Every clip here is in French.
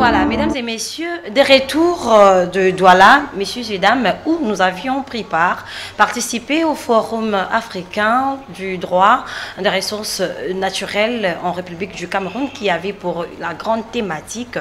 Voilà, mesdames et messieurs, des retours de Douala, messieurs et dames, où nous avions pris part, participé au Forum africain du droit des ressources naturelles en République du Cameroun, qui avait pour la grande thématique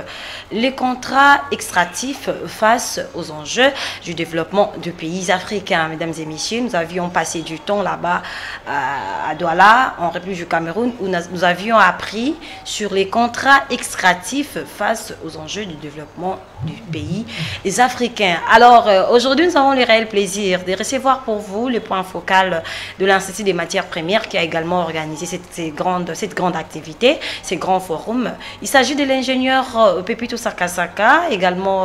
les contrats extractifs face aux enjeux du développement de pays africains. Mesdames et messieurs, nous avions passé du temps là-bas à Douala, en République du Cameroun, où nous avions appris sur les contrats extractifs face aux enjeux du développement du pays des Africains. Alors, aujourd'hui, nous avons le réel plaisir de recevoir pour vous le point focal de l'Institut des matières premières qui a également organisé cette grande activité, ces grands forums. Il s'agit de l'ingénieur Pepito Sakasaka. Également,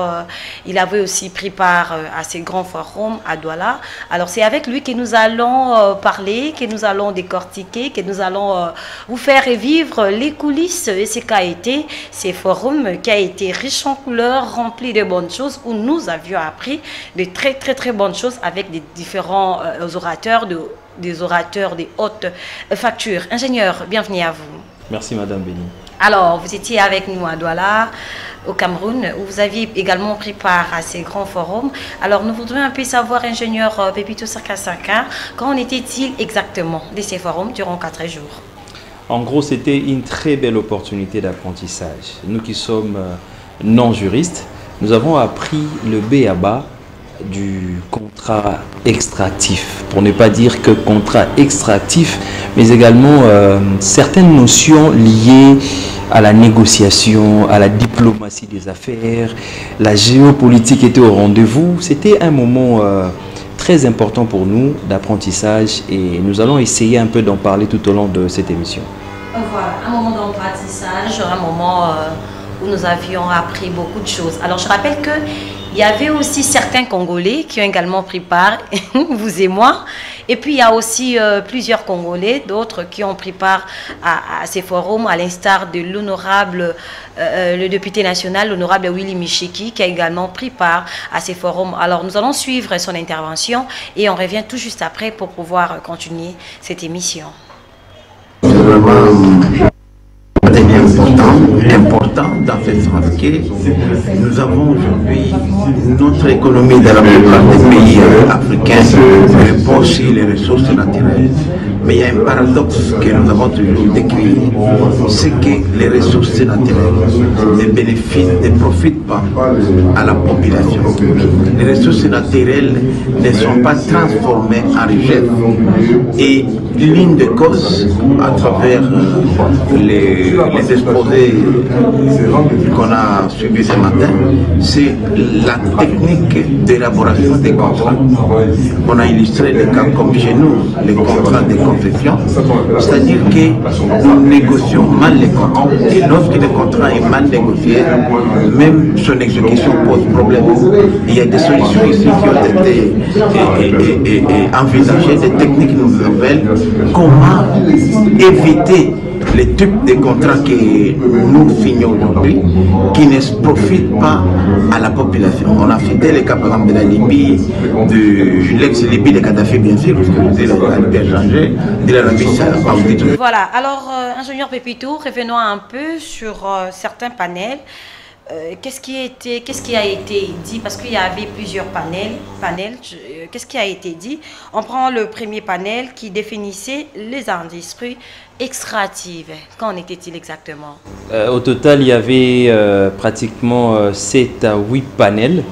il avait aussi pris part à ces grands forums à Douala. Alors, c'est avec lui que nous allons parler, que nous allons décortiquer, que nous allons vous faire revivre les coulisses de ce qu'a été ces forums, qui a été riche en couleurs, rempli de bonnes choses, où nous avions appris de très bonnes choses avec des différents orateurs, des orateurs des hautes factures. Ingénieur, bienvenue à vous. Merci Madame Béni. Alors, vous étiez avec nous à Douala, au Cameroun, où vous aviez également pris part à ces grands forums. Alors, nous voudrions un peu savoir, ingénieur Pepito Sakasaka, qu'en était-il exactement de ces forums durant 4 jours? En gros, c'était une très belle opportunité d'apprentissage. Nous qui sommes non-juristes, nous avons appris le b.a.-ba du contrat extractif, pour ne pas dire que contrat extractif, mais également certaines notions liées à la négociation, à la diplomatie des affaires. La géopolitique était au rendez-vous. C'était un moment très important pour nous d'apprentissage et nous allons essayer un peu d'en parler tout au long de cette émission. Voilà, un moment d'apprentissage, un moment où nous avions appris beaucoup de choses. Alors je rappelle qu'il y avait aussi certains Congolais qui ont également pris part, vous et moi, et puis il y a aussi plusieurs Congolais, d'autres qui ont pris part à ces forums, à l'instar de l'honorable, le député national, l'honorable Willy Micheki, qui a également pris part à ces forums. Alors nous allons suivre son intervention et on revient tout juste après pour pouvoir continuer cette émission. C'est vraiment important dans cette sens que nous avons aujourd'hui notre économie dans la plupart des pays africains repose sur les ressources naturelles. Mais il y a un paradoxe que nous avons toujours décrit, c'est que les ressources naturelles ne profitent pas à la population. Les ressources naturelles ne sont pas transformées en richesse. Et l'une des causes, à travers les exposés qu'on a suivis ce matin, c'est la technique d'élaboration des contrats. On a illustré des cas comme chez nous, les contrats de concession, c'est-à-dire que nous négocions mal les contrats. Et lorsque le contrat est mal négocié, même son exécution pose problème. Il y a des solutions ici qui ont été envisagées, des techniques nouvelles. Comment éviter les types de contrats que nous signons aujourd'hui qui ne profitent pas à la population. On a cité les cas par exemple de la Libye, de l'ex-Libye de Kadhafi bien sûr, parce que la Libye a changé, de l'Arabie Saoudite. Voilà, alors ingénieur Pepito, revenons un peu sur certains panels. Qu'est-ce qui a été dit? Parce qu'il y avait plusieurs panels. Qu'est-ce qui a été dit? On prend le premier panel qui définissait les industries extractives. Qu'en était-il exactement? Au total, il y avait pratiquement 7 à 8 panels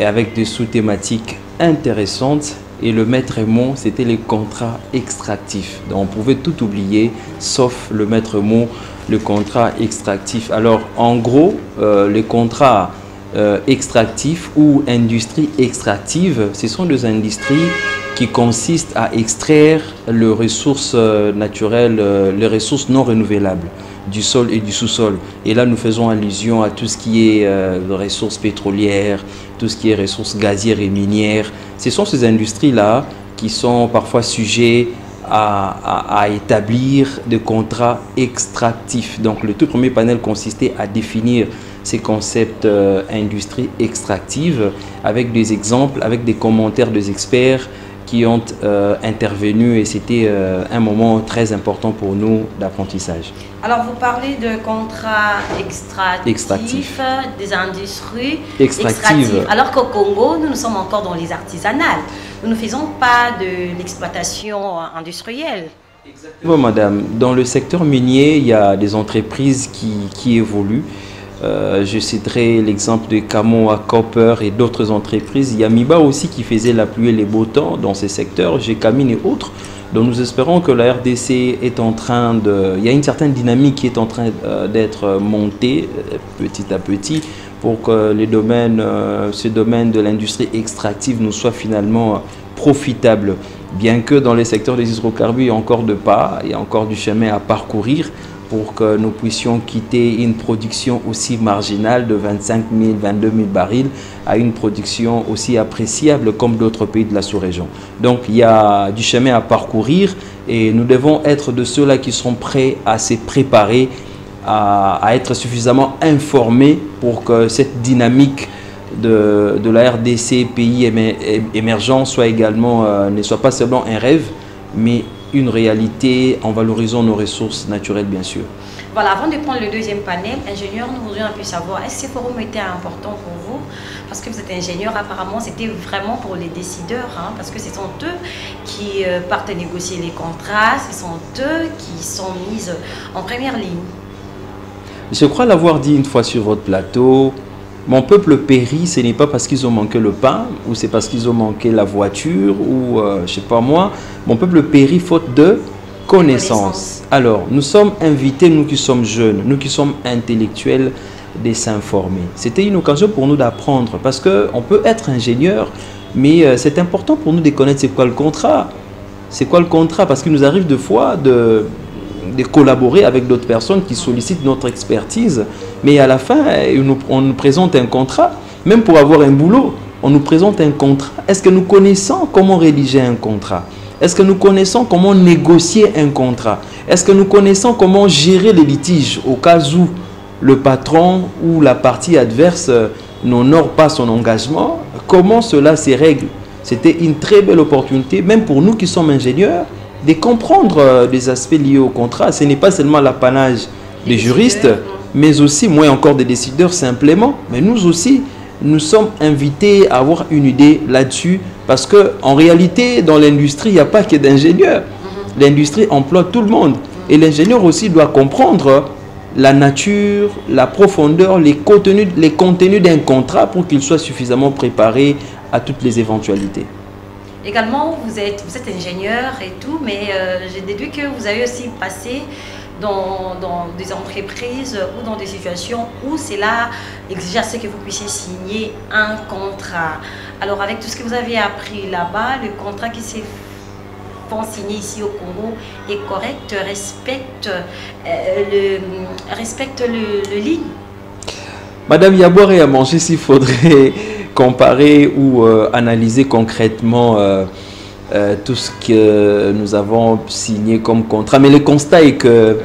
avec des sous-thématiques intéressantes. Et le maître mot, c'était les contrats extractifs. Donc, on pouvait tout oublier, sauf le maître mot, le contrat extractif. Alors, en gros, les contrats extractifs ou industries extractives, ce sont des industries qui consistent à extraire les ressources naturelles, les ressources non renouvelables du sol et du sous-sol. Et là, nous faisons allusion à tout ce qui est ressources pétrolières, tout ce qui est ressources gazières et minières. Ce sont ces industries-là qui sont parfois sujets à établir des contrats extractifs. Donc, le tout premier panel consistait à définir ces concepts industrie extractive avec des exemples, avec des commentaires des experts qui ont intervenu et c'était un moment très important pour nous d'apprentissage. Alors, vous parlez de contrats extractifs, des industries extractives. Alors qu'au Congo, nous sommes encore dans les artisanales. Nous ne faisons pas de l'exploitation industrielle. Exactement, madame. Dans le secteur minier, il y a des entreprises qui évoluent. Je citerai l'exemple de Kamoa Copper et d'autres entreprises. Il y a Miba aussi qui faisait la pluie et les beaux temps dans ces secteurs, Gécamine et autres. Donc nous espérons que la RDC est en train de... Il y a une certaine dynamique qui est en train d'être montée petit à petit pour que les domaines, ce domaine de l'industrie extractive nous soit finalement profitable. Bien que dans les secteurs des hydrocarbures, il y a encore de pas, il y a encore du chemin à parcourir pour que nous puissions quitter une production aussi marginale de 25 000, 22 000 barils à une production aussi appréciable comme d'autres pays de la sous-région. Donc il y a du chemin à parcourir et nous devons être de ceux-là qui seront prêts à se préparer, à être suffisamment informés pour que cette dynamique de la RDC, pays émergent, soit également, ne soit pas seulement un rêve, mais une réalité en valorisant nos ressources naturelles, bien sûr. Voilà, avant de prendre le deuxième panel, ingénieur, nous voudrions un peu savoir, est-ce que ce forum était important pour vous? Parce que vous êtes ingénieur, apparemment, c'était vraiment pour les décideurs, hein, parce que ce sont eux qui partent négocier les contrats, ce sont eux qui sont mis en première ligne. Je crois l'avoir dit une fois sur votre plateau. Mon peuple périt, ce n'est pas parce qu'ils ont manqué le pain, ou c'est parce qu'ils ont manqué la voiture, ou je ne sais pas moi. Mon peuple périt faute de connaissances. Alors, nous sommes invités, nous qui sommes jeunes, nous qui sommes intellectuels, de s'informer. C'était une occasion pour nous d'apprendre, parce qu'on peut être ingénieur, mais c'est important pour nous de connaître c'est quoi le contrat. C'est quoi le contrat? Parce qu'il nous arrive de fois de collaborer avec d'autres personnes qui sollicitent notre expertise. Mais à la fin, on nous présente un contrat. Même pour avoir un boulot, on nous présente un contrat. Est-ce que nous connaissons comment rédiger un contrat? Est-ce que nous connaissons comment négocier un contrat? Est-ce que nous connaissons comment gérer les litiges au cas où le patron ou la partie adverse n'honore pas son engagement? Comment cela se règle? C'était une très belle opportunité, même pour nous qui sommes ingénieurs, de comprendre des aspects liés au contrat. Ce n'est pas seulement l'apanage des juristes, mais aussi, moi encore des décideurs simplement. Mais nous aussi, nous sommes invités à avoir une idée là-dessus, parce qu'en réalité, dans l'industrie, il n'y a pas que d'ingénieurs. L'industrie emploie tout le monde. Et l'ingénieur aussi doit comprendre la nature, la profondeur, les contenus d'un contrat pour qu'il soit suffisamment préparé à toutes les éventualités. Également, vous êtes ingénieur et tout, mais j'ai déduit que vous avez aussi passé dans des entreprises ou dans des situations où cela exige à ce que vous puissiez signer un contrat. Alors, avec tout ce que vous avez appris là-bas, le contrat qui s'est signé ici au Congo est correct, respecte le ligne. Madame, il y a à boire et à manger s'il faudrait comparer ou analyser concrètement tout ce que nous avons signé comme contrat. Mais le constat est que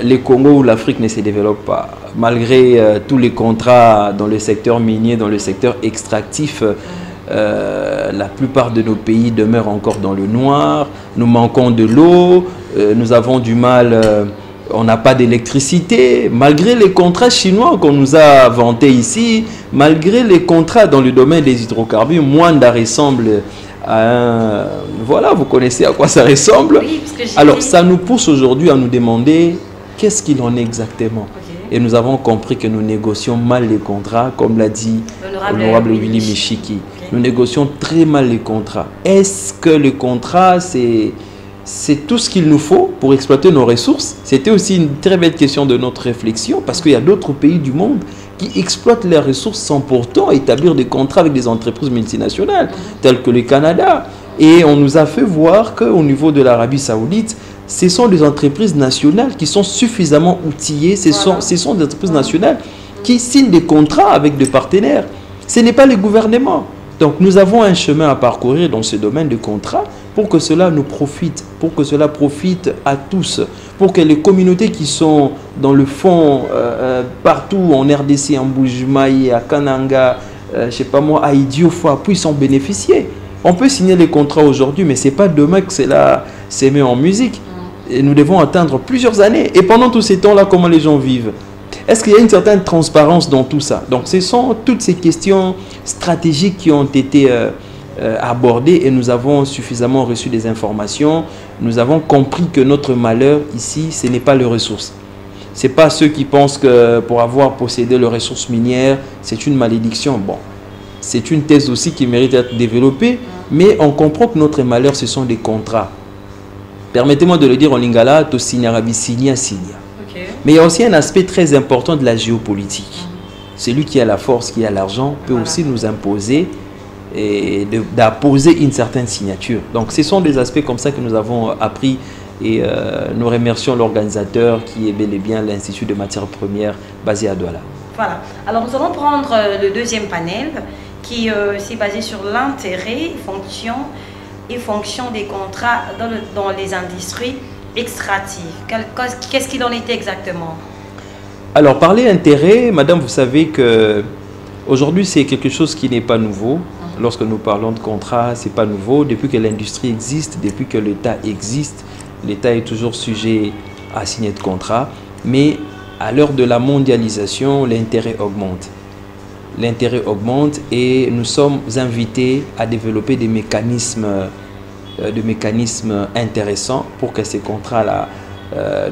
le Congo ou l'Afrique ne se développe pas. Malgré tous les contrats dans le secteur minier, dans le secteur extractif, la plupart de nos pays demeurent encore dans le noir. Nous manquons de l'eau, nous avons du mal... on n'a pas d'électricité, malgré les contrats chinois qu'on nous a vantés ici, malgré les contrats dans le domaine des hydrocarbures, Mwanda ressemble à un... Voilà, vous connaissez à quoi ça ressemble. Oui, alors, ça nous pousse aujourd'hui à nous demander qu'est-ce qu'il en est exactement. Et nous avons compris que nous négocions mal les contrats, comme l'a dit l'honorable Willy Michiki. Nous négocions très mal les contrats. Est-ce que le contrat, c'est tout ce qu'il nous faut pour exploiter nos ressources? C'était aussi une très belle question de notre réflexion, parce qu'il y a d'autres pays du monde qui exploitent leurs ressources sans pourtant établir des contrats avec des entreprises multinationales, telles que le Canada. Et on nous a fait voir qu'au niveau de l'Arabie Saoudite, ce sont des entreprises nationales qui sont suffisamment outillées, ce sont des entreprises nationales qui signent des contrats avec des partenaires. Ce n'est pas le gouvernement. Donc nous avons un chemin à parcourir dans ce domaine de contrats pour que cela nous profite, pour que cela profite à tous, pour que les communautés qui sont dans le fond, partout en RDC, en Bujumaï, à Kananga, je sais pas moi, à Idiofa, puissent en bénéficier. On peut signer les contrats aujourd'hui, mais ce n'est pas demain que c'est mis en musique. Et nous devons attendre plusieurs années. Et pendant tous ces temps-là, comment les gens vivent? Est-ce qu'il y a une certaine transparence dans tout ça? Donc ce sont toutes ces questions stratégiques qui ont été abordées et nous avons suffisamment reçu des informations. Nous avons compris que notre malheur ici, ce n'est pas les ressources. Ce n'est pas ceux qui pensent que pour avoir possédé les ressources minières, c'est une malédiction. Bon, c'est une thèse aussi qui mérite d'être développée, mais on comprend que notre malheur, ce sont des contrats. Permettez-moi de le dire en lingala, to signarabi signa signa. Mais il y a aussi un aspect très important de la géopolitique. Celui qui a la force, qui a l'argent, peut aussi nous imposer et d'apposer une certaine signature. Donc ce sont des aspects comme ça que nous avons appris et nous remercions l'organisateur qui est bel et bien l'Institut de matières premières basé à Douala. Voilà. Alors nous allons prendre le deuxième panel qui s'est basé sur l'intérêt et fonction des contrats dans les industries extractives. Qu'est-ce qu'il en était exactement? Alors, parler intérêt, madame, vous savez que aujourd'hui c'est quelque chose qui n'est pas nouveau. Lorsque nous parlons de contrat, c'est pas nouveau. Depuis que l'industrie existe, depuis que l'État existe, l'État est toujours sujet à signer de contrats. Mais à l'heure de la mondialisation, l'intérêt augmente. L'intérêt augmente et nous sommes invités à développer des mécanismes intéressants pour que ces contrats-là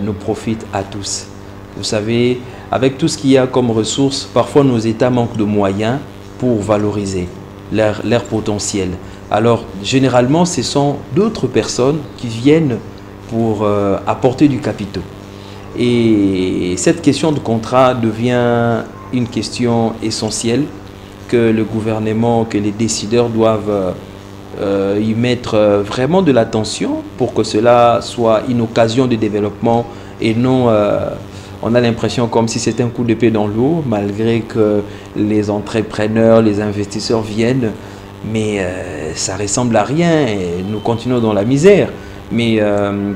nous profitent à tous. Vous savez, avec tout ce qu'il y a comme ressources, parfois nos États manquent de moyens pour valoriser leur potentiel. Alors, généralement, ce sont d'autres personnes qui viennent pour apporter du capital. Et cette question de contrat devient une question essentielle que le gouvernement, que les décideurs doivent y mettre vraiment de l'attention pour que cela soit une occasion de développement et non, on a l'impression comme si c'était un coup d'épée dans l'eau, malgré que les entrepreneurs, les investisseurs viennent, mais ça ressemble à rien et nous continuons dans la misère. Mais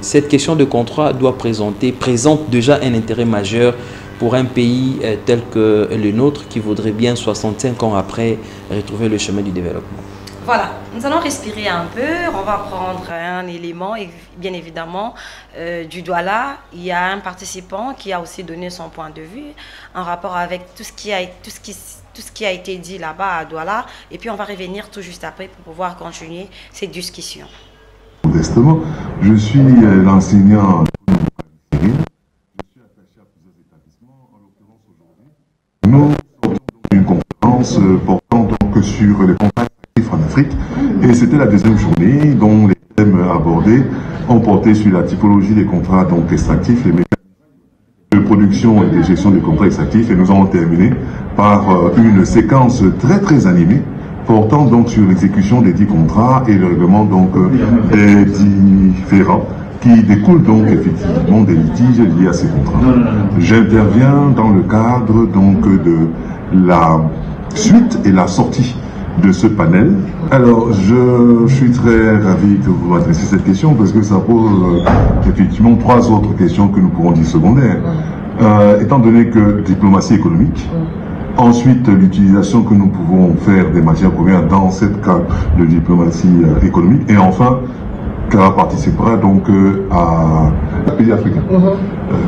cette question de contrat présente déjà un intérêt majeur pour un pays tel que le nôtre qui voudrait bien 65 ans après retrouver le chemin du développement. Voilà, nous allons respirer un peu, on va prendre un élément et bien évidemment du Douala, il y a un participant qui a aussi donné son point de vue en rapport avec tout ce qui a été dit là-bas à Douala et puis on va revenir tout juste après pour pouvoir continuer cette discussion. Modestement, je suis l'enseignant. Je suis attaché à plusieurs établissements. En l'occurrence, aujourd'hui, nous sortons d'une conférence portant donc sur les contrats extractifs en Afrique. Et c'était la deuxième journée dont les thèmes abordés ont porté sur la typologie des contrats donc extractifs, les mécanismes de production et de gestion des contrats extractifs. Et nous avons terminé par une séquence très animée portant donc sur l'exécution des 10 contrats et le règlement donc des différends qui découlent donc effectivement des litiges liés à ces contrats. J'interviens dans le cadre donc de la suite et la sortie de ce panel. Alors je suis très ravi que vous m'adressiez cette question parce que ça pose effectivement 3 autres questions que nous pourrons dire secondaires. Étant donné que diplomatie économique, ensuite, l'utilisation que nous pouvons faire des matières premières dans cette cadre de diplomatie économique. Et enfin, Kara participera donc à pays africain.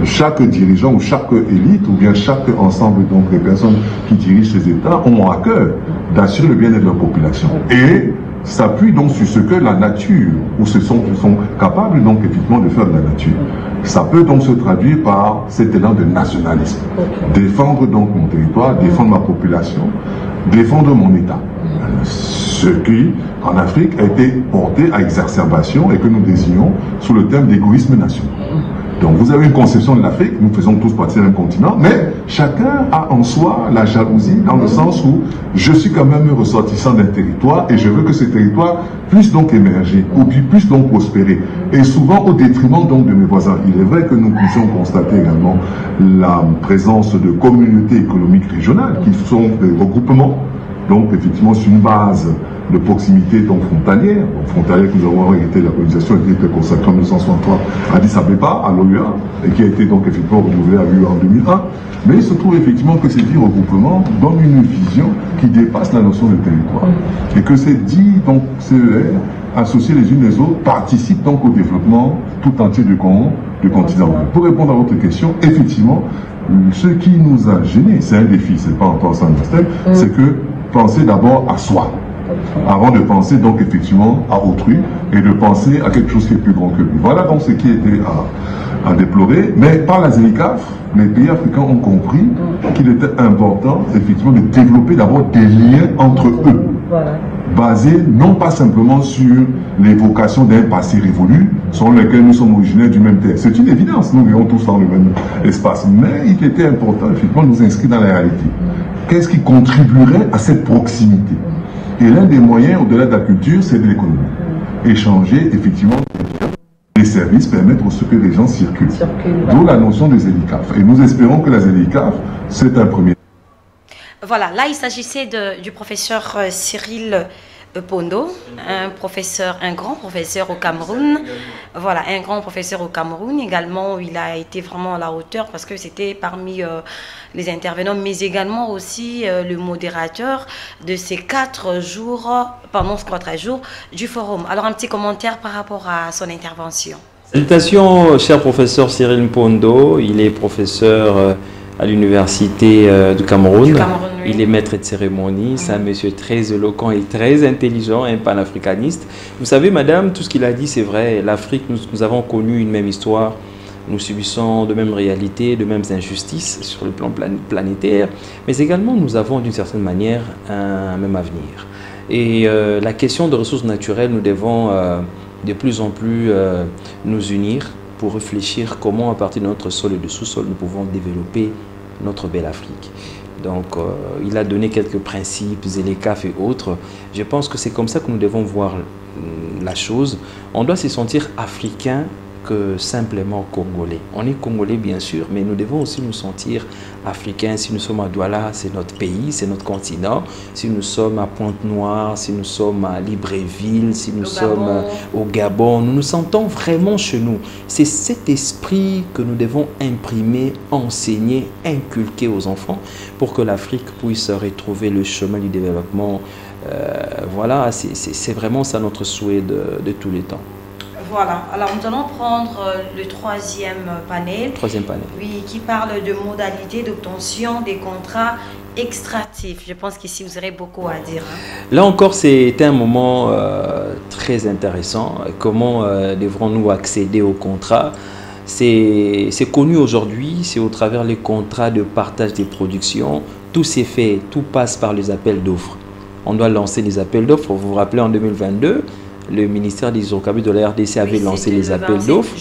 Chaque dirigeant ou chaque élite ou bien chaque ensemble donc des personnes qui dirigent ces États ont à cœur d'assurer le bien-être de leur population. Et s'appuie donc sur ce que la nature, ou sont capables donc effectivement de faire de la nature. Ça peut donc se traduire par cet élan de nationalisme. Défendre donc mon territoire, défendre ma population, défendre mon État. Ce qui, en Afrique, a été porté à exacerbation et que nous désignons sous le terme d'égoïsme national. Donc vous avez une conception de l'Afrique, nous faisons tous partie d'un continent, mais chacun a en soi la jalousie dans le sens où je suis quand même ressortissant d'un territoire et je veux que ce territoire puisse donc émerger ou puisse donc prospérer. Et souvent au détriment donc de mes voisins. Il est vrai que nous puissions constater également la présence de communautés économiques régionales qui sont des regroupements, donc effectivement sur une base de proximité donc frontalière que nous avons arrêté la colonisation qui était consacrée en 1963 à Addis Abeba, à l'OUA, et qui a été donc effectivement renouvelée à l'UA en 2001. Mais il se trouve effectivement que ces 10 regroupements donnent une vision qui dépasse la notion de territoire. Et que ces 10 donc, CER, associés les unes les autres, participent donc au développement tout entier du continent. Pour répondre à votre question, effectivement, ce qui nous a gênés, c'est un défi, c'est pas encore ça, c'est que penser d'abord à soi, avant de penser donc effectivement à autrui et de penser à quelque chose qui est plus grand que lui. Voilà donc ce qui était à déplorer, mais par la ZLECAf, les pays africains ont compris qu'il était important effectivement de développer d'abord des liens entre eux, basés non pas simplement sur l'évocation d'un passé révolu, selon lequel nous sommes originaires du même terre. C'est une évidence, nous vivons tous dans le même espace, mais il était important effectivement de nous inscrire dans la réalité. Qu'est-ce qui contribuerait à cette proximité? Et l'un des moyens, au-delà de la culture, c'est de l'économie. Échanger, effectivement, les services, permettre à ce que les gens circulent. D'où la notion de ZLECAf. Et nous espérons que la ZLECAf, c'est un premier. Voilà, là, il s'agissait du professeur Cyril Pondo, un grand professeur au Cameroun. Voilà, un grand professeur au Cameroun. Également, il a été vraiment à la hauteur parce que c'était parmi les intervenants, mais également aussi le modérateur de ces 4 jours, pendant ces 4 jours du forum. Alors, un petit commentaire par rapport à son intervention. Salutations, cher professeur Cyril Pondo. Il est professeur à l'université du Cameroun. Oui. Il est maître de cérémonie, c'est un monsieur très éloquent et très intelligent, un panafricaniste. Vous savez, madame, tout ce qu'il a dit, c'est vrai. L'Afrique, nous avons connu une même histoire. Nous subissons de mêmes réalités, de mêmes injustices sur le plan planétaire. Mais également, nous avons d'une certaine manière un même avenir. Et la question de ressources naturelles, nous devons de plus en plus nous unir pour réfléchir comment, à partir de notre sol et de sous-sol, nous pouvons développer notre belle Afrique. Donc, il a donné quelques principes, ZLECAf et autres. Je pense que c'est comme ça que nous devons voir la chose. On doit se sentir africain que simplement congolais. On est congolais bien sûr, mais nous devons aussi nous sentir africains. Si nous sommes à Douala, c'est notre pays, c'est notre continent. Si nous sommes à Pointe-Noire, si nous sommes à Libreville, si nous sommes au Gabon, nous nous sentons vraiment chez nous. C'est cet esprit que nous devons imprimer, enseigner, inculquer aux enfants pour que l'Afrique puisse retrouver le chemin du développement. Voilà, c'est vraiment ça notre souhait de tous les temps. Voilà, alors nous allons prendre le troisième panel. Oui, qui parle de modalités d'obtention des contrats extractifs. Je pense qu'ici vous aurez beaucoup à dire. Là encore, c'est un moment très intéressant. Comment devrons-nous accéder aux contrats? C'est connu aujourd'hui, c'est au travers des contrats de partage des productions. Tout s'est fait, tout passe par les appels d'offres. On doit lancer les appels d'offres. Vous vous rappelez, en 2022, le ministère des hydrocarbures de la RDC avait lancé les appels d'offres.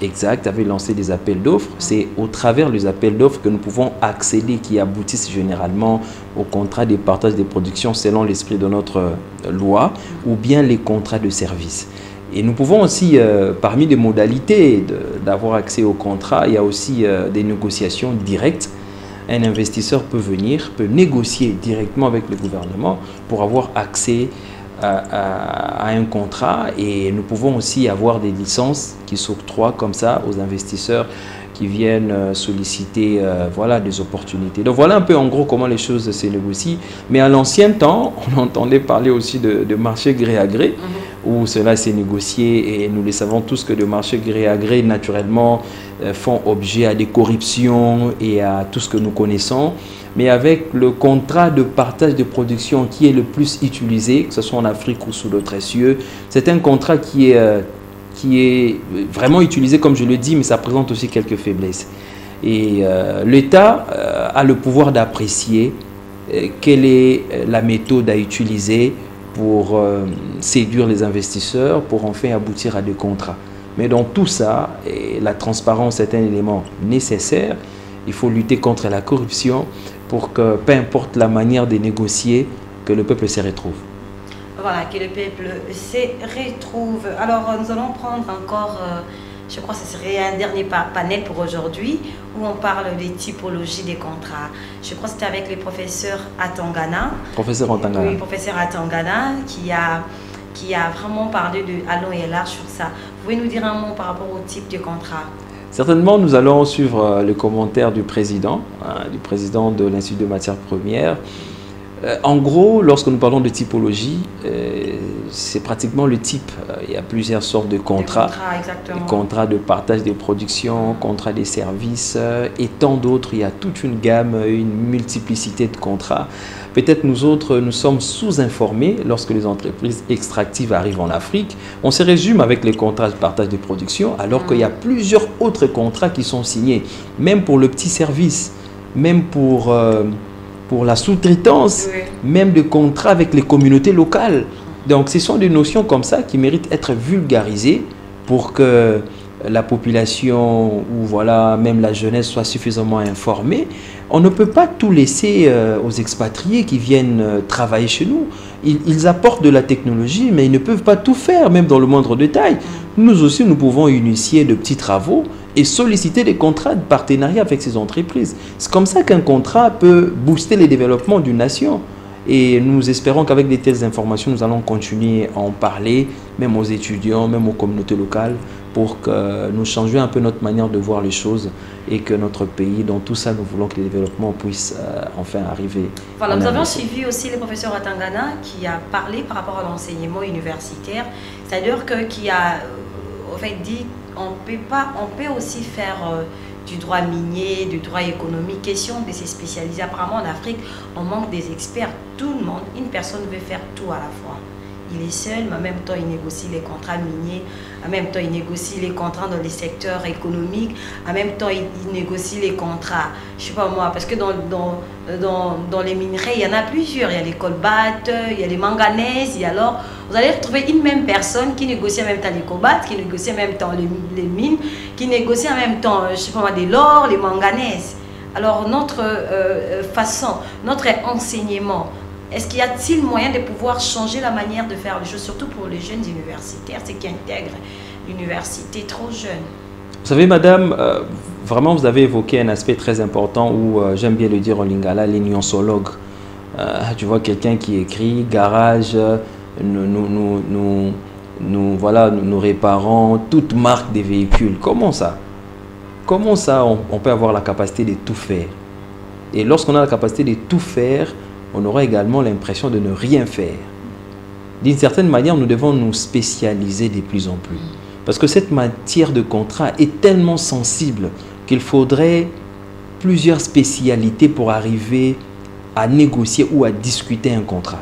Exact, avait lancé des appels d'offres. C'est au travers des appels d'offres que nous pouvons accéder, qui aboutissent généralement au contrat de partage des productions selon l'esprit de notre loi, ou bien les contrats de service. Et nous pouvons aussi, parmi les modalités d'avoir accès au contrat, il y a aussi des négociations directes. Un investisseur peut venir, peut négocier directement avec le gouvernement pour avoir accès à un contrat, et nous pouvons aussi avoir des licences qui s'octroient comme ça aux investisseurs qui viennent solliciter voilà, des opportunités. Donc voilà un peu en gros comment les choses se négocient. Mais à l'ancien temps, on entendait parler aussi de marché gré à gré, où cela s'est négocié, et nous le savons tous que le marché gré à gré, naturellement, font objet à des corruptions et à tout ce que nous connaissons. Mais avec le contrat de partage de production qui est le plus utilisé, que ce soit en Afrique ou sous d'autres cieux, c'est un contrat qui est vraiment utilisé, comme je le dis, mais ça présente aussi quelques faiblesses. Et l'État a le pouvoir d'apprécier quelle est la méthode à utiliser pour séduire les investisseurs, pour enfin aboutir à des contrats. Mais dans tout ça, la transparence est un élément nécessaire. Il faut lutter contre la corruption pour que, peu importe la manière de négocier, que le peuple s'y retrouve. Voilà, que le peuple s'y retrouve. Alors, nous allons prendre encore Je crois que ce serait un dernier panel pour aujourd'hui où on parle des typologies des contrats. Je crois que c'était avec le professeur Atangana. Professeur Atangana. Oui, professeur Atangana qui a vraiment parlé de à long et à large sur ça. Vous pouvez nous dire un mot par rapport au type de contrat? Certainement, nous allons suivre le commentaire du président de l'Institut de matières premières. En gros, lorsque nous parlons de typologie, c'est pratiquement le type. Il y a plusieurs sortes de contrats. Exactement. Contrats de partage des productions, contrats des services et tant d'autres. Il y a toute une gamme, une multiplicité de contrats. Peut-être nous autres, nous sommes sous-informés lorsque les entreprises extractives arrivent en Afrique. On se résume avec les contrats de partage de production alors qu'il y a plusieurs autres contrats qui sont signés. Même pour le petit service, même pour la sous-traitance, oui. Même des contrats avec les communautés locales. Donc ce sont des notions comme ça qui méritent d'être vulgarisées pour que la population ou voilà, même la jeunesse soit suffisamment informée. On ne peut pas tout laisser aux expatriés qui viennent travailler chez nous. Ils apportent de la technologie, mais ils ne peuvent pas tout faire, même dans le moindre détail. Nous aussi, nous pouvons initier de petits travaux et solliciter des contrats de partenariat avec ces entreprises. C'est comme ça qu'un contrat peut booster le développement d'une nation. Et nous espérons qu'avec de telles informations, nous allons continuer à en parler, même aux étudiants, même aux communautés locales, pour que nous changions un peu notre manière de voir les choses et que notre pays, dans tout ça, nous voulons que le développement puisse enfin arriver. Voilà, nous avons suivi aussi le professeur Atangana qui a parlé par rapport à l'enseignement universitaire, c'est-à-dire qui a en fait dit qu'on peut aussi faire du droit minier, du droit économique, question de se spécialiser. Apparemment en Afrique, on manque des experts, tout le monde, une personne veut faire tout à la fois. Il est seul, mais en même temps, il négocie les contrats miniers, en même temps, il négocie les contrats dans les secteurs économiques, en même temps, il négocie les contrats, je ne sais pas moi, parce que dans les minerais, il y en a plusieurs. Il y a les colbates, il y a les manganèses, et alors, vous allez retrouver une même personne qui négocie en même temps les colbates, qui négocie en même temps les mines, qui négocie en même temps, je ne sais pas moi, de l'or, les manganèses. Alors, notre façon, notre enseignement, est-ce qu'il y a-t-il moyen de pouvoir changer la manière de faire les choses, surtout pour les jeunes universitaires, ceux qui intègrent l'université trop jeunes? Vous savez, madame, vraiment, vous avez évoqué un aspect très important où, j'aime bien le dire en lingala, l'ignosologue. Tu vois, quelqu'un qui écrit « garage, nous réparons toute marque des véhicules ». Comment ça? Comment ça, on peut avoir la capacité de tout faire? Et lorsqu'on a la capacité de tout faire, on aura également l'impression de ne rien faire. D'une certaine manière, nous devons nous spécialiser de plus en plus. Parce que cette matière de contrat est tellement sensible qu'il faudrait plusieurs spécialités pour arriver à négocier ou à discuter un contrat.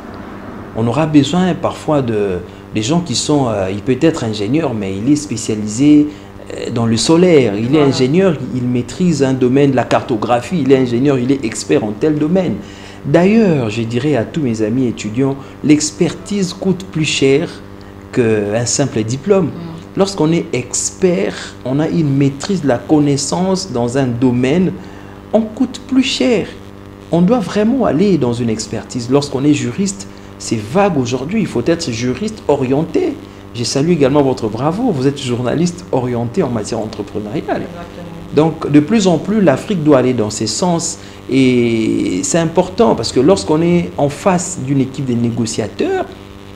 On aura besoin parfois de gens qui sont, il peut être ingénieur, mais il est spécialisé dans le solaire. Il est ingénieur, il maîtrise un domaine, la cartographie, il est ingénieur, il est expert en tel domaine. D'ailleurs, je dirais à tous mes amis étudiants, l'expertise coûte plus cher qu'un simple diplôme. Lorsqu'on est expert, on a une maîtrise de la connaissance dans un domaine, on coûte plus cher. On doit vraiment aller dans une expertise. Lorsqu'on est juriste, c'est vague aujourd'hui, il faut être juriste orienté. Je salue également votre bravo, vous êtes journaliste orienté en matière entrepreneuriale. Donc, de plus en plus, l'Afrique doit aller dans ces sens. Et c'est important parce que lorsqu'on est en face d'une équipe de négociateurs,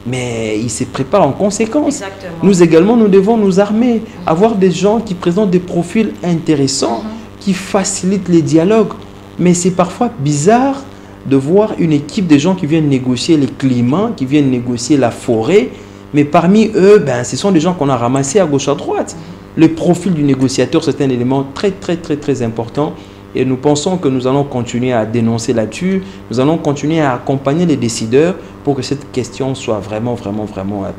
mais ils se préparent en conséquence. Exactement. Nous également, nous devons nous armer, avoir des gens qui présentent des profils intéressants, qui facilitent les dialogues. Mais c'est parfois bizarre de voir une équipe de gens qui viennent négocier les climats, qui viennent négocier la forêt, mais parmi eux, ce sont des gens qu'on a ramassés à gauche à droite. Le profil du négociateur, c'est un élément très important. Et nous pensons que nous allons continuer à dénoncer là-dessus. Nous allons continuer à accompagner les décideurs pour que cette question soit vraiment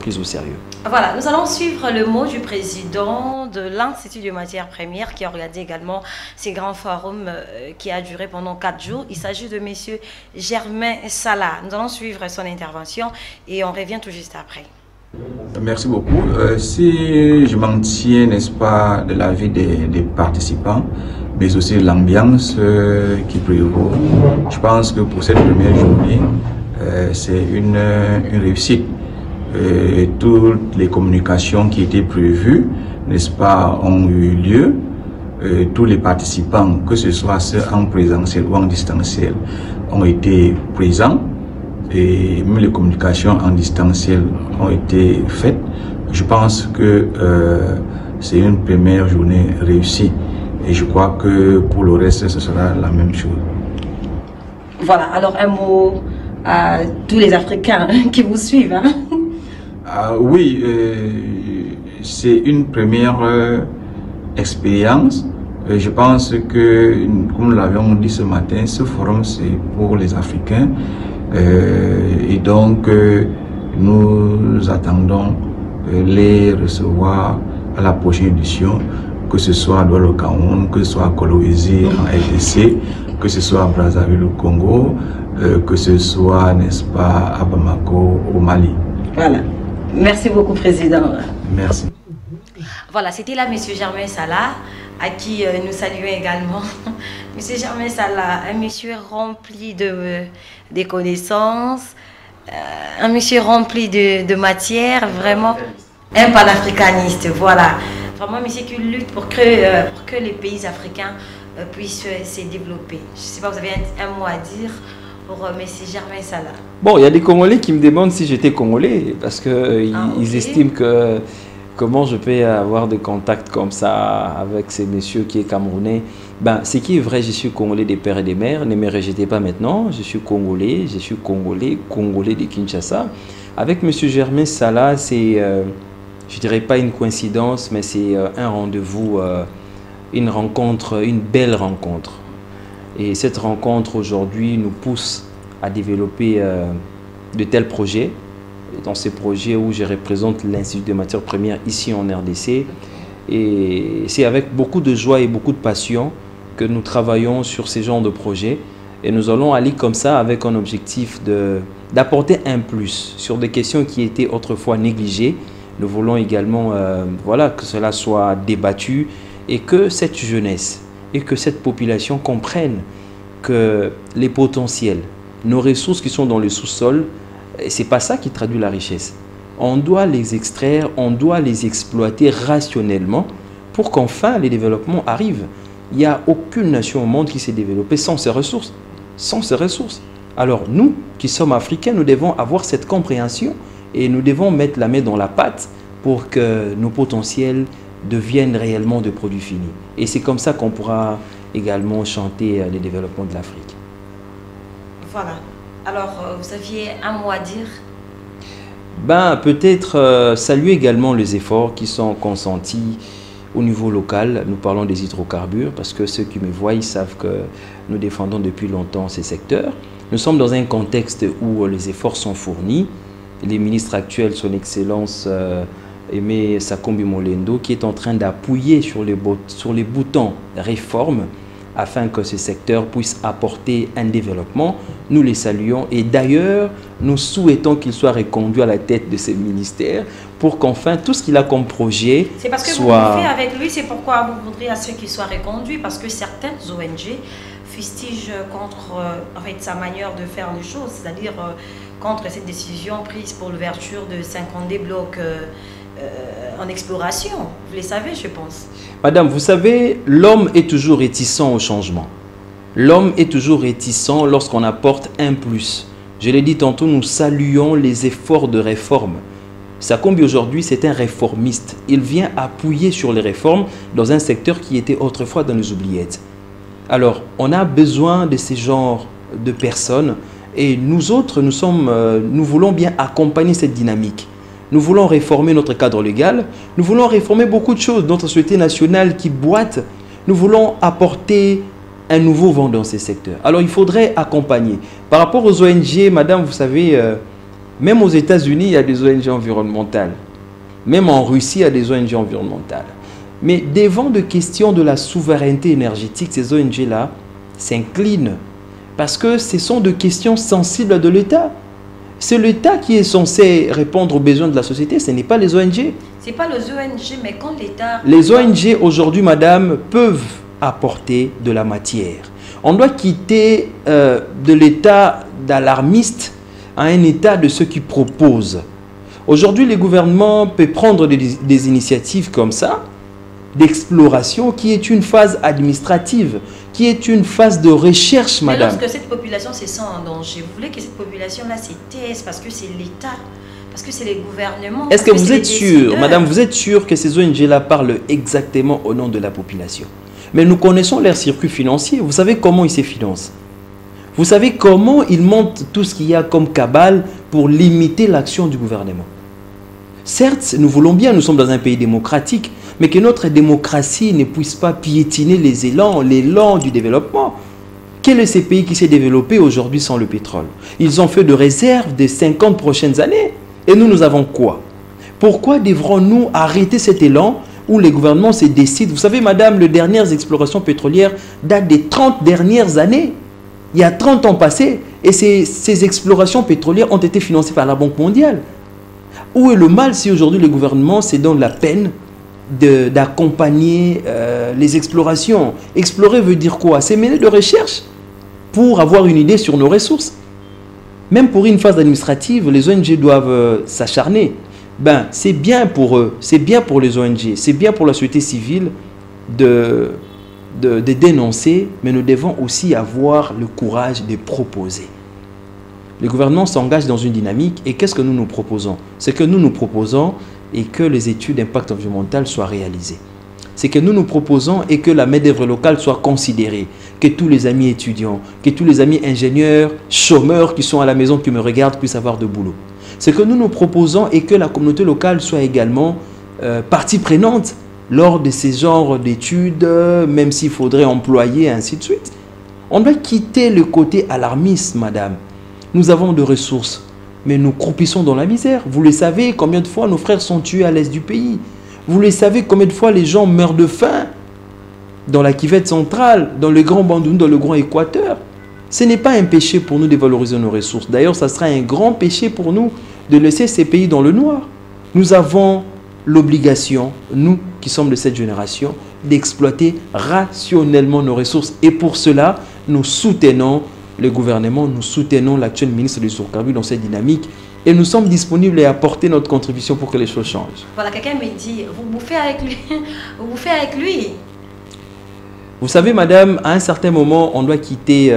prise au sérieux. Voilà, nous allons suivre le mot du président de l'Institut de matières premières qui a organisé également ces grands forums qui a duré pendant 4 jours. Il s'agit de M. Germain Salah. Nous allons suivre son intervention et on revient tout juste après. Merci beaucoup. Si je m'en tiens, n'est-ce pas, de l'avis des participants, mais aussi l'ambiance qui prévaut, je pense que pour cette première journée, c'est une réussite. Toutes les communications qui étaient prévues, n'est-ce pas, ont eu lieu. Tous les participants, que ce soit ceux en présentiel ou en distanciel, ont été présents et même les communications en distanciel ont été faites. Je pense que c'est une première journée réussie et je crois que pour le reste, ce sera la même chose. Voilà, alors un mot à tous les Africains qui vous suivent. Hein? Oui, c'est une première expérience. Je pense que, comme nous l'avions dit ce matin, ce forum c'est pour les Africains et donc nous attendons les recevoir à la prochaine édition, que ce soit à Douala au Cameroun, que ce soit à Kolwezi en RDC, que ce soit à Brazzaville au Congo, que ce soit, n'est-ce pas, à Bamako au Mali. Voilà. Merci beaucoup, Président. Merci. Voilà, c'était là M. Germain Salah, à qui nous saluons également. M. Germain Salah, un monsieur rempli de connaissances, un monsieur rempli de matière, vraiment un panafricaniste, voilà. Vraiment un monsieur qui lutte pour que les pays africains puissent se développer. Je ne sais pas, vous avez un mot à dire pour M. Germain Salah? Bon, il y a des Congolais qui me demandent si j'étais Congolais, parce qu'ils ils estiment que comment je peux avoir des contacts comme ça avec ces messieurs qui est camerounais. Ben, ce qui est vrai, je suis Congolais des pères et des mères, ne me rejetez pas maintenant, je suis Congolais de Kinshasa. Avec M. Germain Salah, c'est, je dirais pas une coïncidence, mais c'est un rendez-vous, une rencontre, une belle rencontre. Et cette rencontre aujourd'hui nous pousse à développer de tels projets. Dans ces projets où je représente l'Institut des matières premières ici en RDC. Et c'est avec beaucoup de joie et beaucoup de passion que nous travaillons sur ces genres de projets. Et nous allons aller comme ça avec un objectif d'apporter un plus sur des questions qui étaient autrefois négligées. Nous voulons également voilà, que cela soit débattu et que cette jeunesse et que cette population comprenne que les potentiels, nos ressources qui sont dans le sous-sol, c'est pas ça qui traduit la richesse. On doit les extraire, on doit les exploiter rationnellement pour qu'enfin les développements arrivent. Il n'y a aucune nation au monde qui s'est développée sans ses ressources. Sans ses ressources. Alors nous, qui sommes africains, nous devons avoir cette compréhension et nous devons mettre la main dans la pâte pour que nos potentiels deviennent réellement de produits finis. Et c'est comme ça qu'on pourra également chanter le développement de l'Afrique. Voilà. Alors, vous aviez un mot à dire? Ben, peut-être saluer également les efforts qui sont consentis au niveau local. Nous parlons des hydrocarbures parce que ceux qui me voient, ils savent que nous défendons depuis longtemps ces secteurs. Nous sommes dans un contexte où les efforts sont fournis. Les ministres actuels, son Excellence Aimé Sakombi Molendo, qui est en train d'appuyer sur les boutons réformes afin que ce secteur puisse apporter un développement. Nous les saluons et d'ailleurs, nous souhaitons qu'il soit reconduit à la tête de ces ministères pour qu'enfin tout ce qu'il a comme projet soit... C'est parce que vous le faites avec lui, c'est pourquoi vous voudriez à ce qu'il soit reconduit, parce que certaines ONG fustigent contre en fait, sa manière de faire les choses, c'est-à-dire contre cette décision prise pour l'ouverture de 50 blocs en exploration. Vous les savez, je pense. Madame, vous savez, l'homme est toujours réticent au changement. L'homme est toujours réticent lorsqu'on apporte un plus. Je l'ai dit tantôt, nous saluons les efforts de réforme. Sakombi aujourd'hui, c'est un réformiste. Il vient appuyer sur les réformes dans un secteur qui était autrefois dans les oubliettes. Alors, on a besoin de ces genres de personnes et nous autres, nous voulons bien accompagner cette dynamique. Nous voulons réformer notre cadre légal, nous voulons réformer beaucoup de choses, notre société nationale qui boite. Nous voulons apporter un nouveau vent dans ces secteurs. Alors il faudrait accompagner. Par rapport aux ONG, madame, vous savez, même aux États-Unis, il y a des ONG environnementales. Même en Russie, il y a des ONG environnementales. Mais devant des questions de la souveraineté énergétique, ces ONG-là s'inclinent. Parce que ce sont des questions sensibles de l'État. C'est l'État qui est censé répondre aux besoins de la société, ce n'est pas les ONG. Ce n'est pas les ONG, mais quand l'État... Les ONG aujourd'hui, madame, peuvent apporter de la matière. On doit quitter de l'état d'alarmiste à un état de ceux qui proposent. Aujourd'hui, les gouvernements peuvent prendre des initiatives comme ça d'exploration qui est une phase administrative, qui est une phase de recherche, madame. Mais lorsque cette population se sent en danger, vous voulez que cette population-là se taise parce que c'est l'État, parce que c'est les gouvernements. Est-ce que vous êtes sûr, madame, vous êtes sûr que ces ONG-là parlent exactement au nom de la population? Mais nous connaissons leur circuit financier. Vous savez comment ils se financent. Vous savez comment ils montent tout ce qu'il y a comme cabale pour limiter l'action du gouvernement. Certes, nous voulons bien, nous sommes dans un pays démocratique, mais que notre démocratie ne puisse pas piétiner l'élan du développement. Quel est ce pays qui s'est développé aujourd'hui sans le pétrole? Ils ont fait de réserves des 50 prochaines années. Et nous avons quoi? Pourquoi devrons-nous arrêter cet élan où les gouvernements se décident? Vous savez, madame, les dernières explorations pétrolières datent des 30 dernières années. Il y a 30 ans passés, et ces explorations pétrolières ont été financées par la Banque mondiale. Où est le mal si aujourd'hui le gouvernement se donne la peine d'accompagner les explorations? Explorer veut dire quoi? C'est mener de recherche pour avoir une idée sur nos ressources. Même pour une phase administrative, les ONG doivent s'acharner. Ben, c'est bien pour eux, c'est bien pour les ONG, c'est bien pour la société civile de dénoncer, mais nous devons aussi avoir le courage de proposer. Le gouvernement s'engage dans une dynamique et qu'est-ce que nous nous proposons? Ce que nous nous proposons est que les études d'impact environnemental soient réalisées. Ce que nous nous proposons est que la main-d'œuvre locale soit considérée, que tous les amis étudiants, que tous les amis ingénieurs, chômeurs qui sont à la maison, qui me regardent, puissent avoir de boulot. Ce que nous nous proposons est que la communauté locale soit également partie prenante lors de ces genres d'études, même s'il faudrait employer, ainsi de suite. On doit quitter le côté alarmiste, madame. Nous avons de ressources, mais nous croupissons dans la misère. Vous le savez, combien de fois nos frères sont tués à l'est du pays? Vous le savez, combien de fois les gens meurent de faim dans la Kivette centrale, dans le Grand Bandung, dans le Grand Équateur. Ce n'est pas un péché pour nous de valoriser nos ressources. D'ailleurs, ça sera un grand péché pour nous de laisser ces pays dans le noir. Nous avons l'obligation, nous qui sommes de cette génération, d'exploiter rationnellement nos ressources. Et pour cela, nous soutenons le gouvernement, nous soutenons l'actuel ministre des hydrocarbures dans cette dynamique et nous sommes disponibles à apporter notre contribution pour que les choses changent. Voilà, quelqu'un me dit, vous bouffez avec lui. Vous bouffez avec lui. Vous savez, madame, à un certain moment, on doit quitter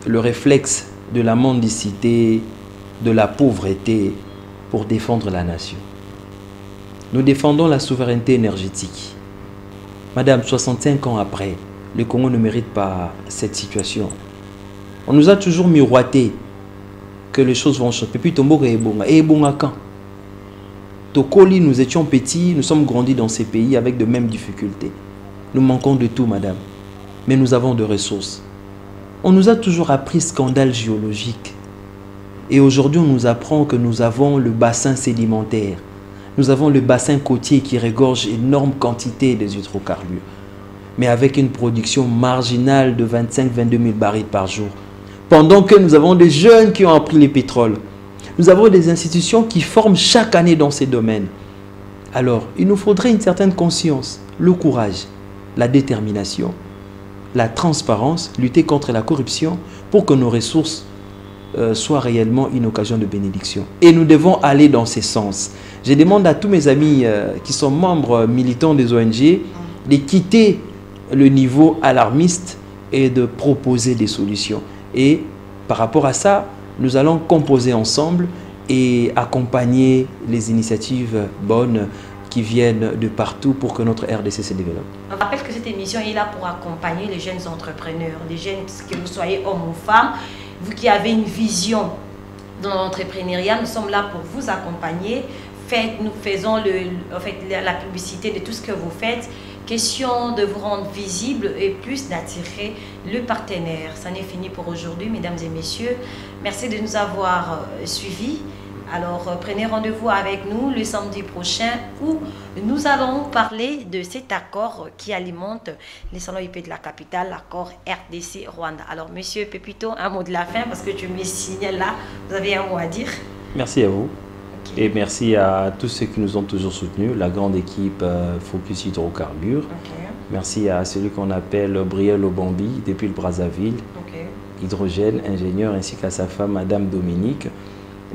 le réflexe de la mendicité, de la pauvreté pour défendre la nation. Nous défendons la souveraineté énergétique. Madame, 65 ans après, le Congo ne mérite pas cette situation. On nous a toujours miroité que les choses vont changer. Puis Tomboga et Bonga. Et Bonga quand? Tokoli, nous étions petits, nous sommes grandis dans ces pays avec de mêmes difficultés. Nous manquons de tout, madame. Mais nous avons de ressources. On nous a toujours appris scandale géologique. Et aujourd'hui, on nous apprend que nous avons le bassin sédimentaire. Nous avons le bassin côtier qui regorge énorme quantité des hydrocarbures. Mais avec une production marginale de 25-22 000 barils par jour. Pendant que nous avons des jeunes qui ont appris le pétrole. Nous avons des institutions qui forment chaque année dans ces domaines. Alors, il nous faudrait une certaine conscience, le courage, la détermination, la transparence, lutter contre la corruption pour que nos ressources soient réellement une occasion de bénédiction. Et nous devons aller dans ce sens. Je demande à tous mes amis qui sont membres militants des ONG de quitter le niveau alarmiste et de proposer des solutions. Et par rapport à ça, nous allons composer ensemble et accompagner les initiatives bonnes qui viennent de partout pour que notre RDC se développe. On rappelle que cette émission est là pour accompagner les jeunes entrepreneurs, les jeunes, que vous soyez hommes ou femmes, vous qui avez une vision dans l'entrepreneuriat, nous sommes là pour vous accompagner. Nous faisons la publicité de tout ce que vous faites. Question de vous rendre visible et plus d'attirer le partenaire. Ça n'est fini pour aujourd'hui, mesdames et messieurs. Merci de nous avoir suivis. Alors, prenez rendez-vous avec nous le samedi prochain où nous allons parler de cet accord qui alimente les salons IP de la capitale, l'accord RDC Rwanda. Alors, monsieur Pepito, un mot de la fin parce que tu me signales là. Vous avez un mot à dire? Merci à vous. Okay. Et merci à tous ceux qui nous ont toujours soutenus, la grande équipe Focus Hydrocarbures. Okay. Merci à celui qu'on appelle Briel Obambi depuis le Brazzaville, okay. Hydrogène, ingénieur, ainsi qu'à sa femme, Madame Dominique.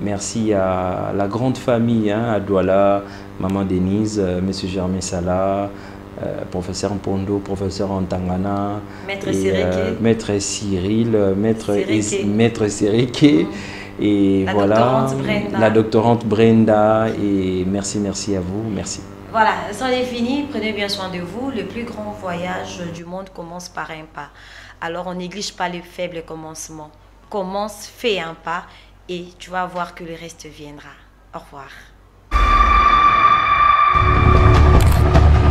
Merci à la grande famille, à Douala, Maman Denise, Monsieur Germain Salah, professeur Mpondo, professeur Antangana, Maître et, Sireke. maître Cyril, Sireke. maître Sireke, et La voilà, doctorante Brenda. la doctorante Brenda, et merci à vous, merci. Voilà, c'en est fini. Prenez bien soin de vous. Le plus grand voyage du monde commence par un pas. Alors, on néglige pas le faible commencement. Commence, fais un pas et tu vas voir que le reste viendra. Au revoir.